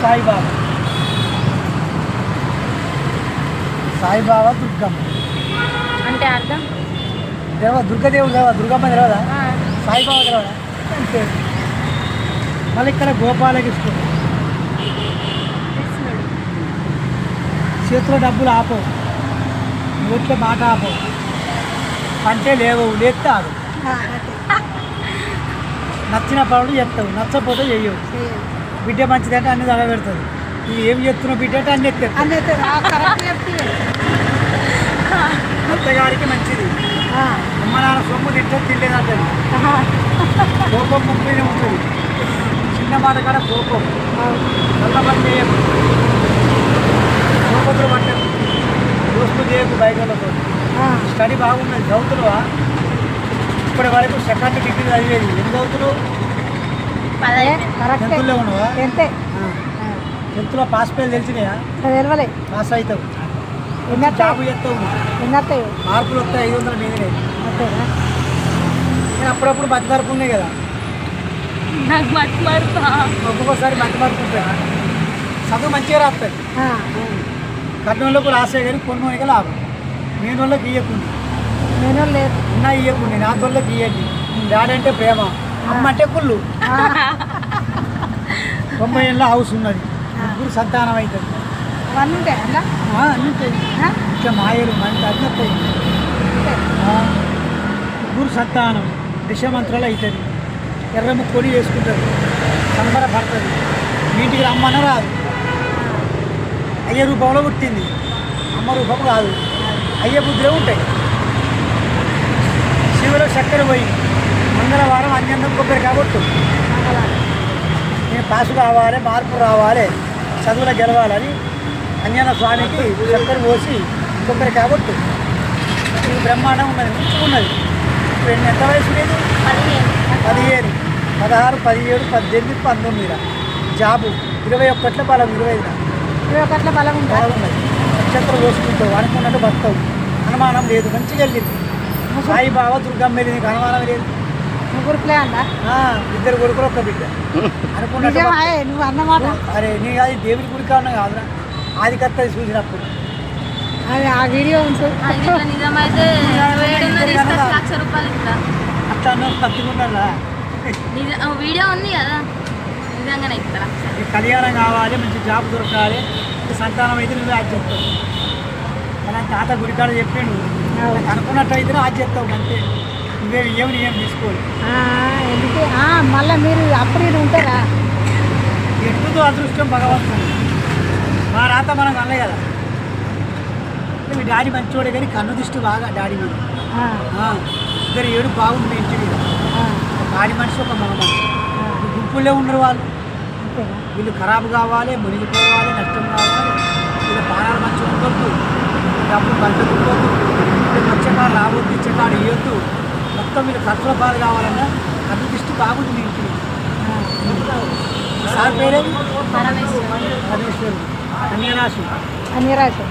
సాయిబాబా. సాయిబాబా దుర్గమ్మ అంటే అర్థం తెలియదా? దుర్గదేవుడు తెలియదా? దుర్గమ్మ తెలియదా? సాయిబాబా తెలియదా? అంతే. మళ్ళీ ఇక్కడ గోపాలకృష్ణుడు. చేతిలో డబ్బులు ఆపవు, నోట్లో మాట ఆపవు, పంటే లేవు, లేస్తే ఆడు. నచ్చిన పనులు చెప్తావు, నచ్చపోతే చెయ్యవు. బిడ్డ మంచిదంటే అన్ని దగ పెడుతుంది. నువ్వు ఏం చెప్తున్నావు బిడ్డ అంటే అన్ని ఎత్తావు. అత్తగారికి మంచిది. అమ్మ నాన్న సొమ్ము తింటే తినలేదంటది. కోపం ముప్పైనే ఉంటుంది. చిన్న మాట కాడ కోపం నల్ల పని చేయకు, కోపతులు పట్టకు, దోస్తులు చేయకు. బైకులతో స్టడీ బాగున్నది. చదువుతున్నావా? ఇప్పటి వరకు సెకండ్ డిగ్రీ చదివేది. ఏం చదువుతున్నావు? 10th ఉన్నావా? 10th పాస్ పేరు తెలిసినాయా? పాస్ అవుతావు, జాబు చేస్తావు, మార్కులు వస్తాయి. 500 మీదనే. నేను అప్పుడప్పుడు మతి మార్పు ఉన్నాయి కదా, ఒక్కొక్కసారి మతి మార్పు ఉంటాయి. చదువు మంచిగా రాస్తుంది. కట్నంలోకి రాసే కానీ కొన్ని లాభం. నేను వాళ్ళకి ఇయ్యకుండా ఉన్నా ఇయ్యకుండా నా తోళ్ళకి ఇయ్యండి. డాడీ అంటే ప్రేమ, అమ్మ అంటే కుళ్ళు. 90 ఏళ్ళ హౌస్ ఉన్నది, ముగ్గురు సంతానం అవుతుంది. అన్నీ ఉంటాయి. ఇట్లా మాయలు మంచి అన్నీ వస్తాయి. ముగ్గురు సంతానం దశమంత్రాలు అవుతుంది. ఎర్రమ్మ కొని వేసుకుంటుంది, సంబరపడుతుంది. ఇంటికి రమ్మన రాదు. అయ్య రూపంలో పుట్టింది, అమ్మ రూపం కాదు. అయ్య బుద్ధిలో ఉంటాయి. శివులో చక్కెర పోయి మంగళవారం అంజనం కొబ్బరికాయ కొట్టు. నేను పాసు కావాలి, మార్పు రావాలి, చదువులో గెలవాలని అంజన స్వామికి చక్కెర పోసి కొబ్బరికాయ కొట్టు. ఇది బ్రహ్మాండం ఉన్నది, మంచిగున్నది. ఇప్పుడు ఎంత వయసు లేదు? 15, 16, 17, 18, 19. జాబు 21 బలం, 25 బలం ఉన్నది. నక్షత్రం పోసుకుంటావు, అనుకున్నట్టు బతావు, అనుమానం లేదు. మంచిగా వెళ్ళింది. సాయిబాబా దుర్గమ్మ వెళ్ళింది, నీకు అనుమానం లేదు. ముగ్గురు ప్లాన్ 2 కొడుకులు 1 బిడ్డ అనుకున్నట్టు. నువ్వు అన్నమాట. అరే నీ అది దేవుడి గుడి కావున కాదురా, ఆది కత్తది చూసినప్పుడు. అది ఆ వీడియో నిజమైతే అట్లా అన్నారు. తప్పుకుంటారా? వీడియో ఉంది కదా, నిజంగానే ఇస్తారా? కళ్యాణం కావాలి, మంచి జాబ్ దొరకాలి, సంతానం అయితే నువ్వే ఆది చెప్తావు. మన తాత గుడికాడ చెప్పిండు, అనుకున్నట్టు అయితే ఆది చెప్తావు. అంతే, నువ్వే ఏం తీసుకోవాలి. ఎందుకు మళ్ళీ మీరు అప్పుడు ఇది ఉంటారా? ఎట్టుదో అదృష్టం భగవంతుడు. మా రాత మనకు అనలే కదా. మీ డాడీ మంచివాడే కానీ కన్ను దృష్టి బాగా డాడీ మీద. 2 ఏడు బాగుంది ఇంటి మీద. డాడీ మనిషి, ఒక మగ మనిషి. గుంపుల్లో ఉన్నారు వాళ్ళు. వీళ్ళు ఖరాబు కావాలి, మునిగిపోవాలి, నష్టం కావాలి. వీళ్ళ ప్రాణాలు మంచిగా ఉండొద్దు, డబ్బులు పంచుకోవద్దు, వీళ్ళు వచ్చేకాడు రావద్దు, ఇచ్చేకాడు ఇవ్వద్దు. మొత్తం వీళ్ళు ఖర్చుల పాలు కావాలన్నా కన్ను దృష్టి బాగుంది మీ ఇంటి మీద. సార్ పేరేది? పరమేశ్వరుడు. పరమేశ్వరుడు. అన్యరాశి.